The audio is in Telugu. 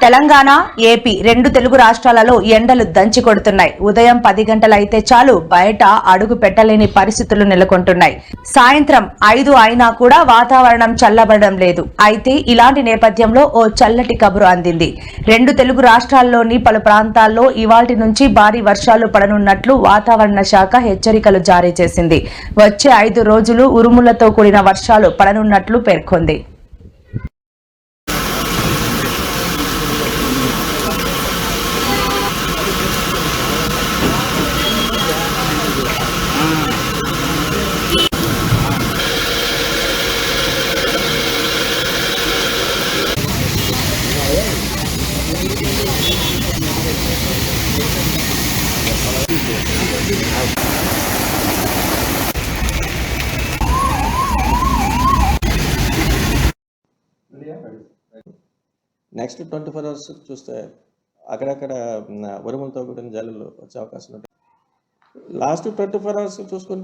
తెలంగాణ, ఏపీ రెండు తెలుగు రాష్ట్రాలలో ఎండలు దంచి కొడుతున్నాయి. ఉదయం 10 గంటలైతే చాలు బయట అడుగు పెట్టలేని పరిస్థితులు నెలకొంటున్నాయి. సాయంత్రం 5 అయినా కూడా వాతావరణం చల్లబడడం లేదు. అయితే ఇలాంటి నేపథ్యంలో ఓ చల్లటి కబురు అందింది. రెండు తెలుగు రాష్ట్రాల్లోని పలు ప్రాంతాల్లో ఇవాల్టి నుంచి భారీ వర్షాలు పడనున్నట్లు వాతావరణ శాఖ హెచ్చరికలు జారీ చేసింది. వచ్చే 5 రోజులు ఉరుములతో కూడిన వర్షాలు పడనున్నట్లు పేర్కొంది. నెక్స్ట్ 24 అవర్స్ చూస్తే అక్కడక్కడ ఉరుములతో కూడిన జల్లులు వచ్చే అవకాశం ఉంటుంది. లాస్ట్ 24 అవర్స్ చూసుకుంటే